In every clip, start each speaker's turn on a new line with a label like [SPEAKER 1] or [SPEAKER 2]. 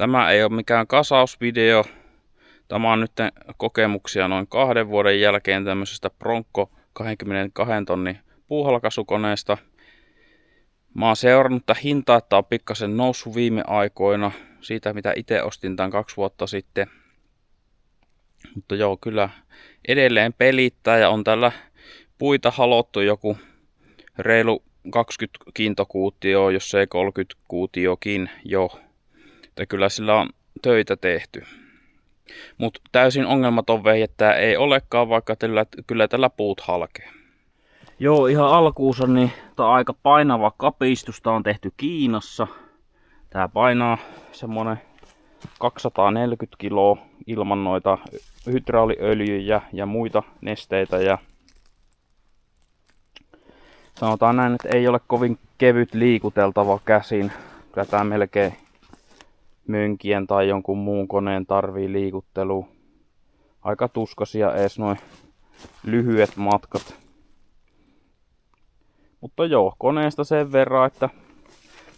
[SPEAKER 1] Tämä ei ole mikään kasausvideo. Tämä on nyt kokemuksia noin 2 vuoden jälkeen tämmöisestä Bronco 22 tonnin puuhalkaisukoneesta. Mä oon seurannut tätä hintaa, että on pikkasen noussut viime aikoina siitä, mitä itse ostin tämän 2 vuotta sitten. Mutta joo, kyllä edelleen pelittää ja on tällä puita halottu joku reilu 20 kiintokuutioa, jos ei 30 kuutiokin jo. Että kyllä sillä on töitä tehty. Mutta täysin ongelmaton vehje tää ei olekaan, vaikka kyllä tällä puut halkee. Joo, ihan alkuunsa niin tää on aika painava kapistus. Tää on tehty Kiinassa. Tää painaa semmonen 240 kiloa ilman noita hydrauliöljyjä ja muita nesteitä. Ja sanotaan näin, että ei ole kovin kevyt liikuteltava käsin. Kyllä tää melkein mönkien tai jonkun muun koneen tarvii liikuttelu. Aika tuskasia ees noin lyhyet matkat. Mutta joo, koneesta sen verran, että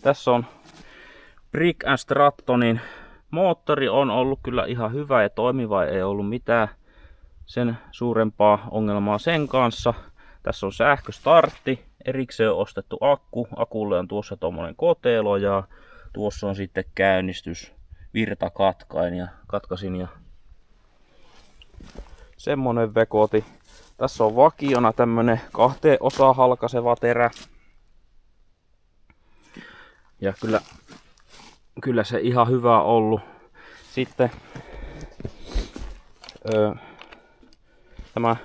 [SPEAKER 1] tässä on Brick & Strattonin moottori on ollut kyllä ihan hyvä ja toimiva, ei ollut mitään sen suurempaa ongelmaa sen kanssa. Tässä on sähköstartti, erikseen on ostettu akku. Akulle on tuossa tommonen kotelo ja tuossa on sitten käynnistys, katkaisin ja semmonen vekoti. Tässä on vakiona tämmönen 2 osaa halkaiseva terä. Ja kyllä se ihan hyvä ollut. Sitten tämä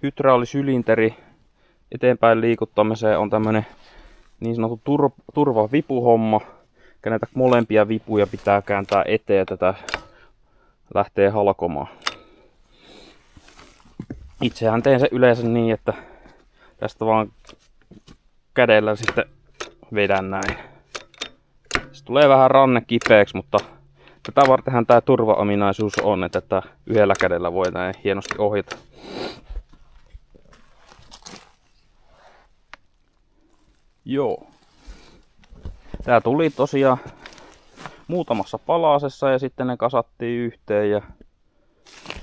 [SPEAKER 1] hydraulisylinteri eteenpäin liikuttamiseen on tämmönen niin sanottu turvavipuhomma. Näitä molempia vipuja pitää kääntää eteen ja tätä lähtee halkomaan. Itsehän teen se yleensä niin, että tästä vaan kädellä sitten vedän näin. Se tulee vähän ranne kipeäksi, mutta tätä vartenhan tämä turvaominaisuus on, että tätä yhdellä kädellä voi näin hienosti ohjata. Joo. Tää tuli tosiaan muutamassa palasessa ja sitten ne kasattiin yhteen ja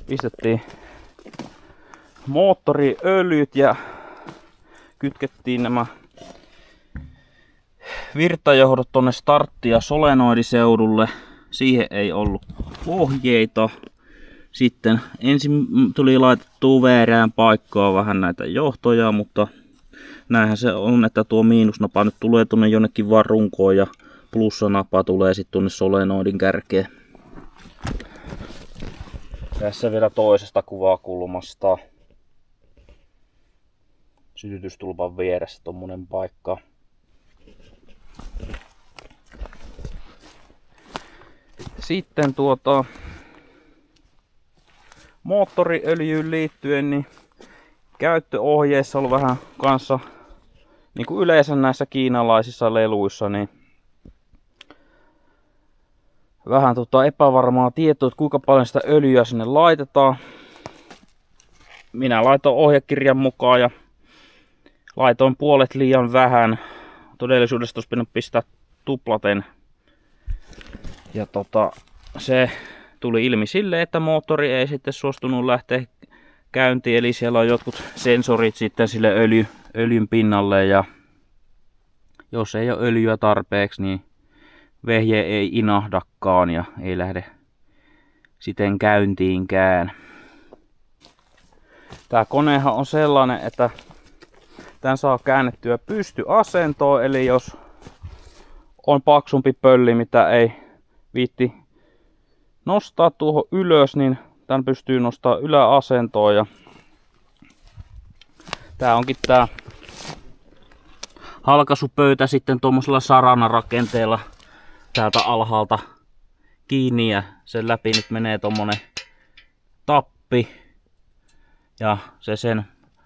[SPEAKER 1] pistettiin moottoriöljyt ja kytkettiin nämä virtajohdot tonne startti- ja solenoidiseudulle. Siihen ei ollut ohjeita. Sitten ensin tuli laitettua väärään paikkaan vähän näitä johtoja, mutta näinhän se on, että tuo miinusnapa nyt tulee tuonne jonnekin vaan runkoon ja plussanapa tulee sitten tuonne solenoidin kärkeen. Tässä vielä toisesta kuvakulmasta. Sytytystulpan vieressä tommonen paikka. Sitten moottoriöljyyn liittyen niin käyttöohjeissa on vähän kanssa niin kuin yleensä näissä kiinalaisissa leluissa niin vähän epävarmaa tietoa, että kuinka paljon sitä öljyä sinne laitetaan. Minä laitoin ohjekirjan mukaan ja laitoin puolet liian vähän. Todellisuudessa olisi pitänyt pistää tuplaten. Ja se tuli ilmi silleen, että moottori ei sitten suostunut lähteä käyntiin. Eli siellä on jotkut sensorit sitten sille öljyn pinnalle. Ja jos ei ole öljyä tarpeeksi, niin vehje ei inahdakaan ja ei lähde siten käyntiinkään. Tää konehan on sellainen, että tän saa käännettyä pystyasentoon, eli jos on paksumpi pölli, mitä ei viitti nostaa tuohon ylös, niin tän pystyy nostaa yläasentoon. Ja tää onkin tää halkaisupöytä sitten tuommoisella saranarakenteella täältä alhaalta kiinni ja sen läpi nyt menee tommonen tappi ja se sen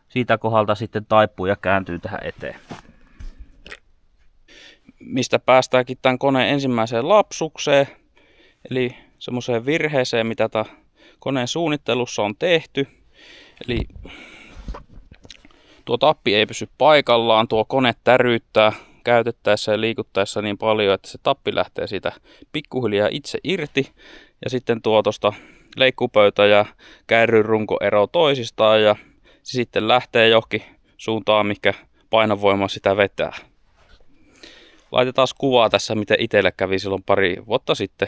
[SPEAKER 1] siitä kohdalta sitten taipuu ja kääntyy tähän eteen. Mistä päästäänkin tämän koneen ensimmäiseen lapsukseen, eli semmoiseen virheeseen, mitä tämän koneen suunnittelussa on tehty. Eli tuo tappi ei pysy paikallaan, tuo kone täryyttää käytettäessä ja liikuttaessa niin paljon, että se tappi lähtee siitä pikkuhiljaa itse irti. Ja sitten tuosta leikkupöytä ja kärryn runko ero toisistaan ja se sitten lähtee johonkin suuntaan, mikä painovoima sitä vetää. Laitetaan kuvaa tässä, miten itselle kävi silloin pari vuotta sitten.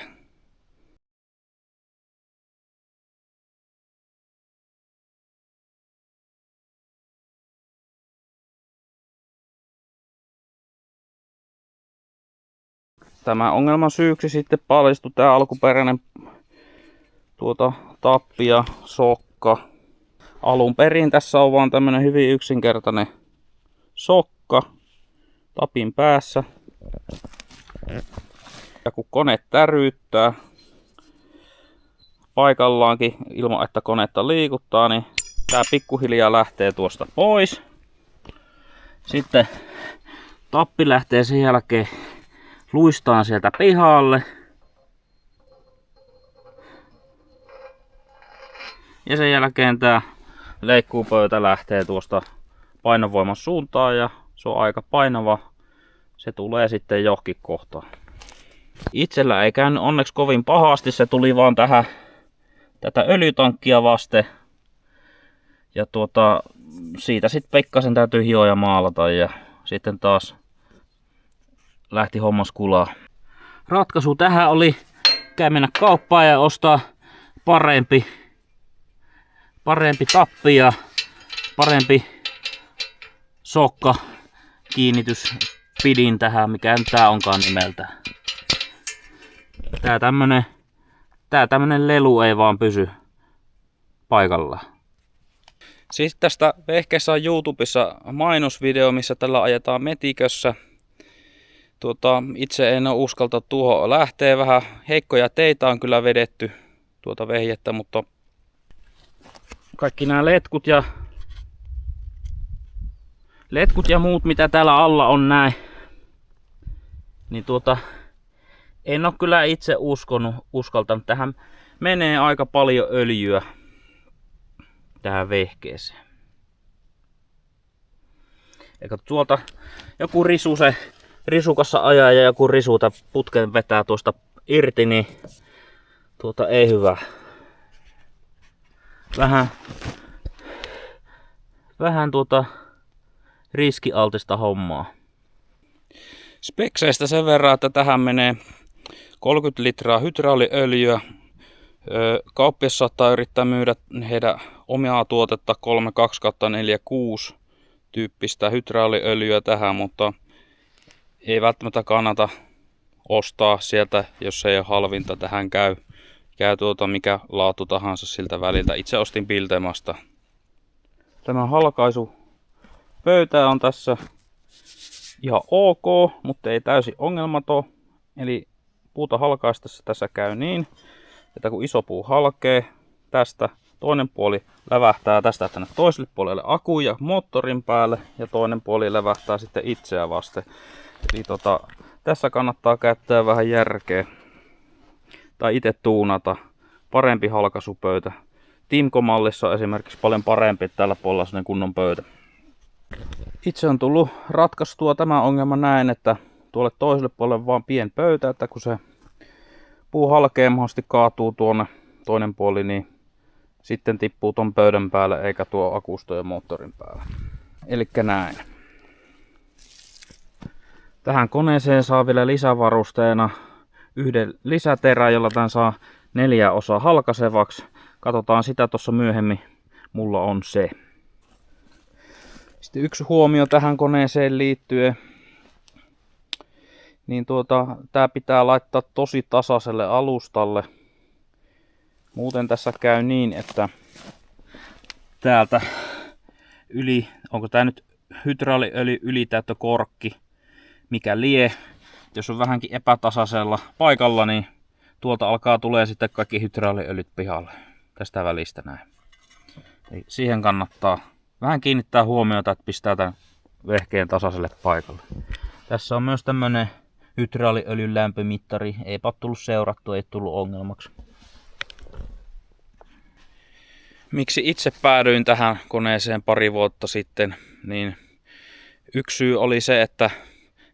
[SPEAKER 1] Tämä ongelman syyksi sitten paljastui tämä alkuperäinen tappi ja sokka. Alun perin tässä on vaan tämmönen hyvin yksinkertainen sokka tapin päässä. Ja kun kone täryyttää paikallaankin ilman että konetta liikuttaa, niin tää pikkuhiljaa lähtee tuosta pois. Sitten tappi lähtee sen jälkeen luistaan sieltä pihalle. Ja sen jälkeen tää leikkuupöytä lähtee tuosta painovoiman suuntaan ja se on aika painava. Se tulee sitten johonkin kohtaan. Itsellä ei käynyt onneksi kovin pahasti, se tuli vaan tätä öljytankkia vasten. Ja siitä sitten Pekkasen täytyy hioa ja maalata ja sitten taas lähti hommas kulaa. Ratkaisu tähän oli mennä kauppaan ja ostaa parempi tappi ja parempi sokka kiinnityspidin tähän, mikä tää onkaan nimeltä. Tää tämmönen lelu ei vaan pysy paikallaan. Siis tästä vehkeessä on YouTubessa mainosvideo, missä tällä ajetaan metikössä. Itse en ole uskalta tuohon lähteä. Vähän heikkoja teitä on kyllä vedetty tuota vehjettä, mutta kaikki nämä letkut ja muut mitä täällä alla on näin, niin en ole kyllä itse uskaltanut. Tähän menee aika paljon öljyä tähän vehkeeseen. Eikä tuolta joku risukassa ajaa ja joku risuta putken vetää tuosta irti, niin ei hyvä. Vähän riskialtista hommaa. Spekseistä sen verran, että tähän menee 30 litraa hydrauliöljyä. Kauppias saattaa yrittää myydä heidän omaa tuotetta 32/46 tyyppistä hydrauliöljyä tähän, mutta ei välttämättä kannata ostaa sieltä, jos ei ole halvinta. Tähän käy mikä laatu tahansa siltä väliltä. Itse ostin Biltemasta. Tämä halkaisupöytä on tässä ihan ok, mutta ei täysin ongelmaton. Eli puuta halkaistessa tässä käy niin, että kun iso puu halkee tästä, toinen puoli lävähtää tästä tänne toiselle puolelle akun ja moottorin päälle ja toinen puoli lävähtää sitten itseä vasten. Eli tässä kannattaa käyttää vähän järkeä tai itse tuunata. Parempi halkaisupöytä. Timco-mallissa on esimerkiksi paljon parempi, että tällä puolella on sellainen kunnon pöytä. Itse on tullut ratkaistua tämä ongelma näin, että tuolle toiselle puolelle vaan pieni pöytä, että kun se puu halkee mahdollisesti kaatuu tuonne toinen puoli, niin sitten tippuu ton pöydän päälle eikä tuo akusto ja moottorin päälle. Elikkä näin. Tähän koneeseen saa vielä lisävarusteena yhden lisäterän, jolla tämän saa 4 osaa halkaisevaksi. Katsotaan sitä tuossa myöhemmin. Mulla on se. Sitten yksi huomio tähän koneeseen liittyen. Niin tää pitää laittaa tosi tasaiselle alustalle. Muuten tässä käy niin, että täältä onko tää nyt hydrauliöljy ylitäyttökorkki, mikä lie. Jos on vähänkin epätasaisella paikalla, niin tuolta alkaa tulee sitten kaikki hydrauliöljyt pihalle tästä välistä näin. Eli siihen kannattaa vähän kiinnittää huomiota, että pistää tämän vehkeen tasaiselle paikalle. Tässä on myös tämmönen hydrauliöljyn lämpömittari. Eipä ole tullut seurattua, ei tullut ongelmaksi. Miksi itse päädyin tähän koneeseen pari vuotta sitten, niin yksi syy oli se, että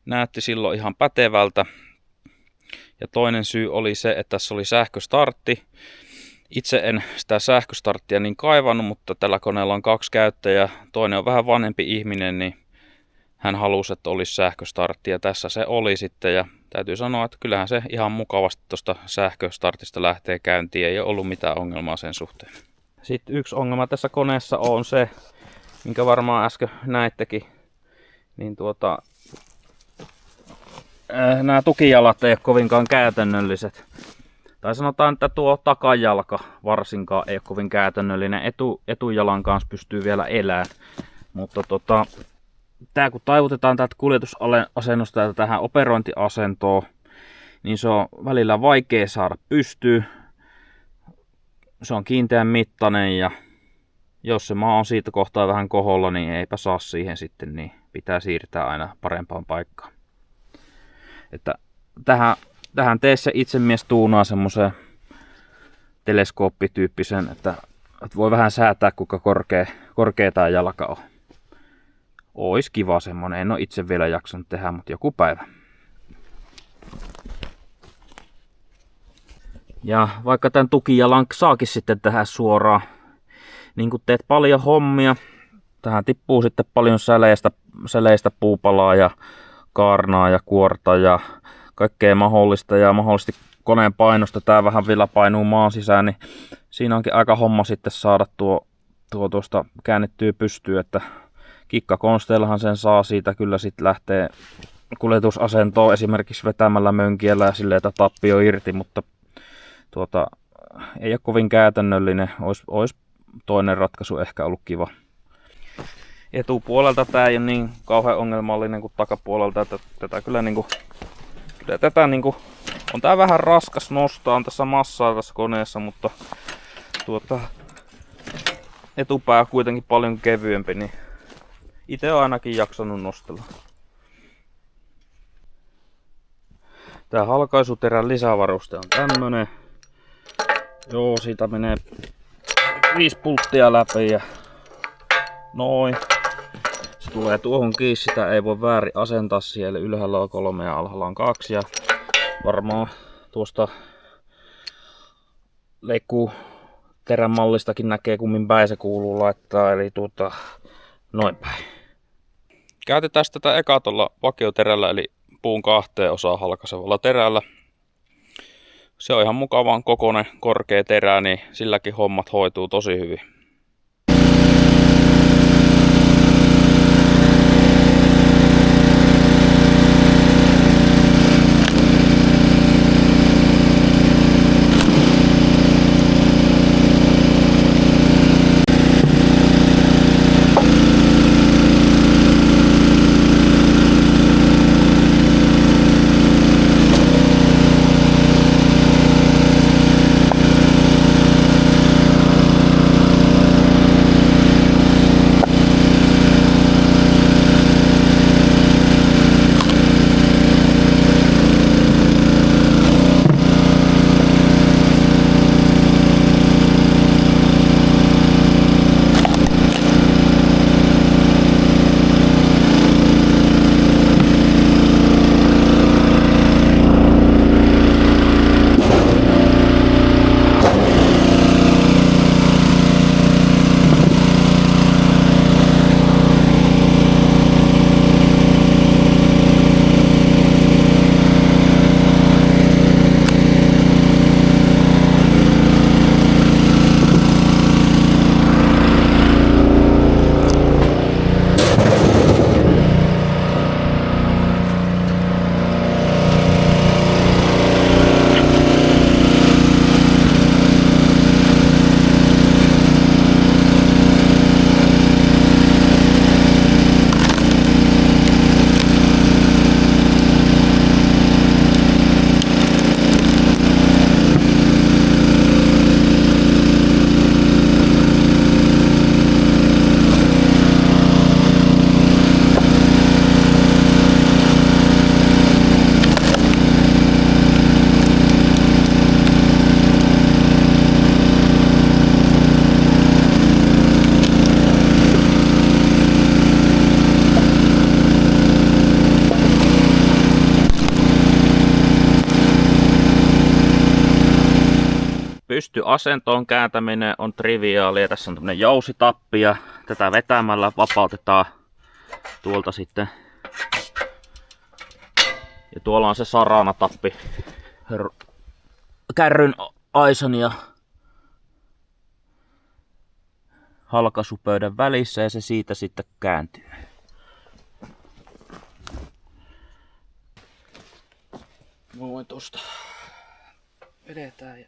[SPEAKER 1] näytti silloin ihan pätevältä. Ja toinen syy oli se, että tässä oli sähköstartti. Itse en sitä sähköstarttia niin kaivannut, mutta tällä koneella on 2 käyttäjää. Toinen on vähän vanhempi ihminen, niin hän halusi, että olisi sähköstartti ja tässä se oli sitten. Ja täytyy sanoa, että kyllähän se ihan mukavasti tuosta sähköstartista lähtee käyntiin. Ei ole ollut mitään ongelmaa sen suhteen. Sitten yksi ongelma tässä koneessa on se, minkä varmaan äsken näittekin, niin nämä tukijalat ei ole kovinkaan käytännölliset. Tai sanotaan, että tuo takajalka varsinkaan ei ole kovin käytännöllinen. Etujalan kanssa pystyy vielä elämään. Mutta tää kun taivutetaan täältä kuljetusasennosta tähän operointiasentoon, niin se on välillä vaikea saada pystyyn. Se on kiinteän mittainen ja jos se maa on siitä kohtaa vähän koholla, niin eipä saa siihen sitten, niin pitää siirtää aina parempaan paikkaan. Että tähän teessä itsemies tuunaa semmoisen teleskooppityyppisen, että voi vähän säätää kuinka korkea tää jalka on. Ois kiva semmonen, en oo itse vielä jaksanut tehdä, mutta joku päivä. Ja vaikka tämän tukijalan saakin sitten tehdä suoraan, niin kun teet paljon hommia, tähän tippuu sitten paljon säleistä puupalaa ja kaarnaa ja kuorta ja kaikkea mahdollista ja mahdollisesti koneen painosta tää vähän vielä painuu maan sisään, niin siinä onkin aika homma sitten saada tuosta käännettyä pystyyn, että kikkakonsteillahan sen saa siitä kyllä sitten lähtee kuljetusasentoon esimerkiksi vetämällä mönkiellä ja silleen, että tappio irti, mutta ei ole kovin käytännöllinen, olisi toinen ratkaisu ehkä ollut kiva. Etupuolelta tää ei ole niin kauhean ongelmallinen kuin takapuolelta, että tätä kyllä on tää vähän raskas nostaa, on tässä massaa tässä koneessa, mutta etupää on kuitenkin paljon kevyempi, niin itse olen ainakin jaksanut nostella. Tää halkaisuterän lisävaruste on tämmönen. Joo, siitä menee 5 pulttia läpi ja noin. Se tulee tuohon kiinni, sitä ei voi väärin asentaa siellä. Ylhäällä on 3 ja alhaalla on 2. Ja varmaan tuosta leikkuuterän mallistakin näkee kummin päin se kuuluu laittaa. Eli noin päin. Käytetään tätä eka tuolla vakioterällä eli puun 2 osaan halkaisevalla terällä. Se on ihan mukavan kokoinen korkea terä, niin silläkin hommat hoituu tosi hyvin. pystyasentoon kääntäminen on triviaalia. Tässä on tämmönen jousitappi ja tätä vetämällä vapautetaan tuolta sitten. Ja tuolla on se saranatappi kärryn aisan ja halkaisupöydän välissä ja se siitä sitten kääntyy. Noin tosta vedetään ja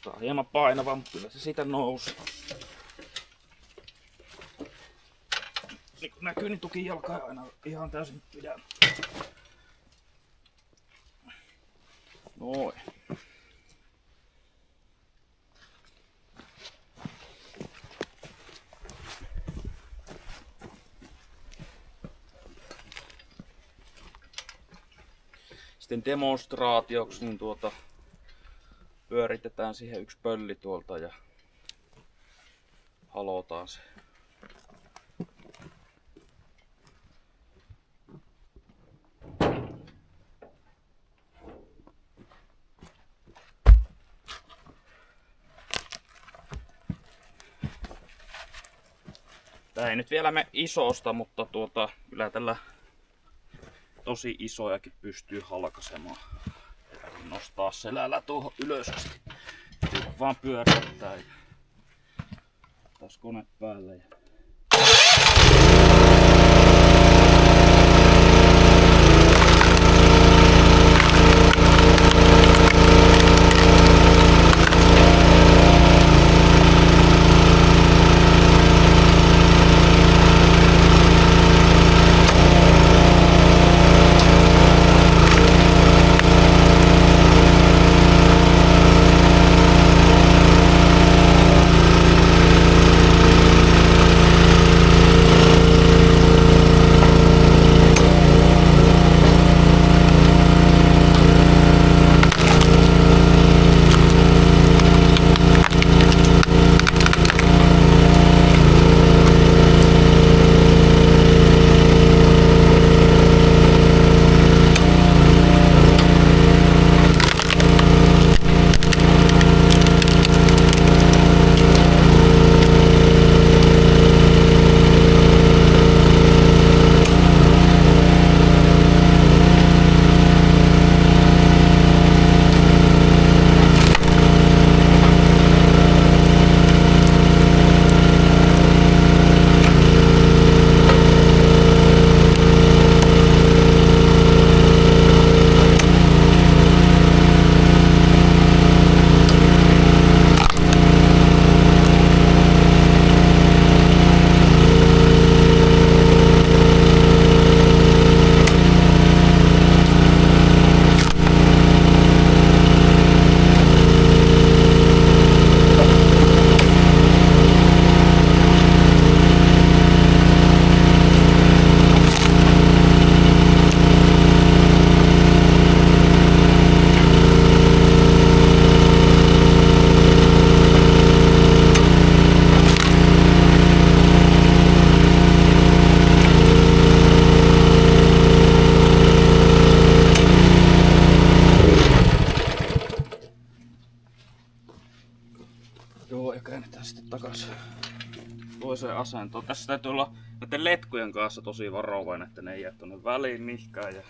[SPEAKER 1] tää on hieman painava, mutta kyllä se siitä nousee. Niin kuin näkyy, niin tukijalka ei aina ihan täysin pidä. Noin. Sitten demonstraatioksi niin pyöritetään siihen yksi pölli tuolta ja halotaan se. Tää ei nyt vielä mene isosta, mutta kyllä tällä tosi isojakin pystyy halkaisemaan. Nostaa selällä tuohon ylös asti. Vaan pyörittää ja taas kone päälle. Joo, ja käännetään sitten takaisin toiseen asentoon. Tässä täytyy olla näiden letkujen kanssa tosi varovainen, että ne ei jää tuonne väliin mihinkään. Ja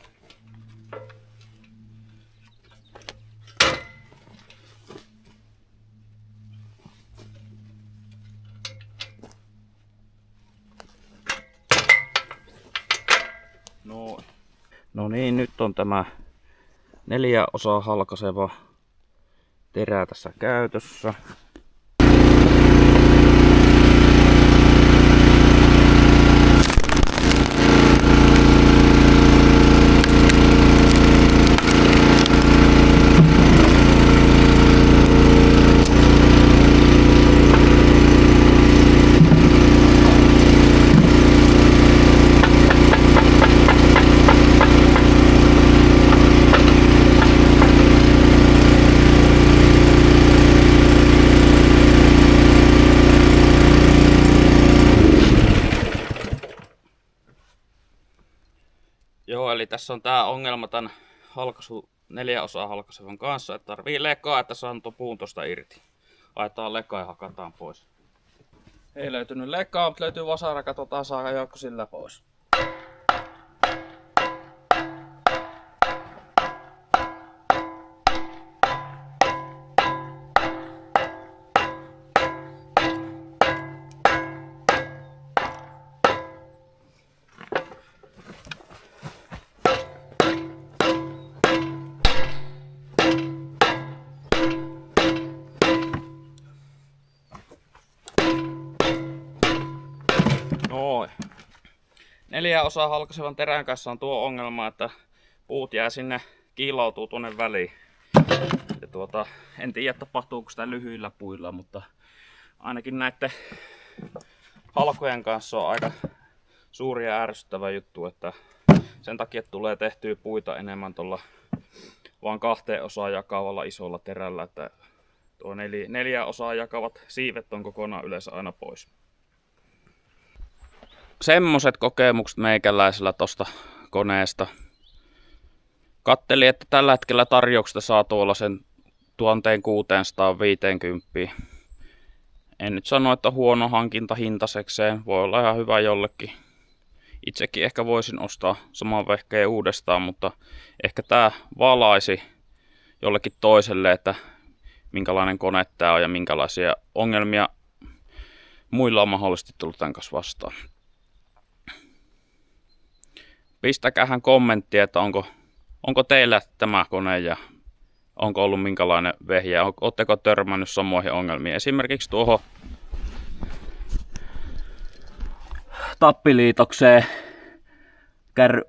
[SPEAKER 1] no niin, nyt on tämä 4 osaa halkaiseva terä tässä käytössä. Joo, eli tässä on tää ongelma tämän 4 osaa halkaisevan kanssa, että tarvii lekaa, että saan tuon puun tosta irti. Aetaan leka ja hakataan pois. Ei löytynyt lekaa, mutta löytyy vasara, katsotaan saada joku sillä pois. Noin. 4 osaa halkaisevan terän kanssa on tuo ongelma, että puut jää sinne, kiiloutuu tuonne väliin. Ja en tiedä tapahtuuko sitä lyhyillä puilla, mutta ainakin näiden halkojen kanssa on aika suuri ja ärsyttävä juttu, että sen takia tulee tehtyä puita enemmän tuolla vaan 2 osaa jakavalla isolla terällä, että tuo 4 osaa jakavat siivet on kokonaan yleensä aina pois. Semmoset kokemukset meikäläisellä tosta koneesta. Kattelin, että tällä hetkellä tarjouksesta saa tuolla sen 1650. En nyt sano, että huono hankinta hintasekseen. Voi olla ihan hyvä jollekin. Itsekin ehkä voisin ostaa saman vehkeen uudestaan, mutta ehkä tää valaisi jollekin toiselle, että minkälainen kone tää on ja minkälaisia ongelmia muilla on mahdollisesti tullut tämän kanssa vastaan. Pistäkähän kommenttia, että onko teillä tämä kone ja onko ollut minkälainen vehjä. Oletteko törmännyt samoihin ongelmiin. Esimerkiksi tuohon tappiliitokseen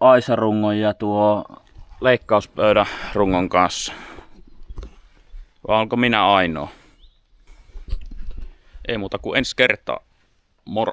[SPEAKER 1] aisarungon ja tuo leikkauspöydän rungon kanssa. Vai onko minä ainoa? Ei muuta kuin ensi kertaa. Moro!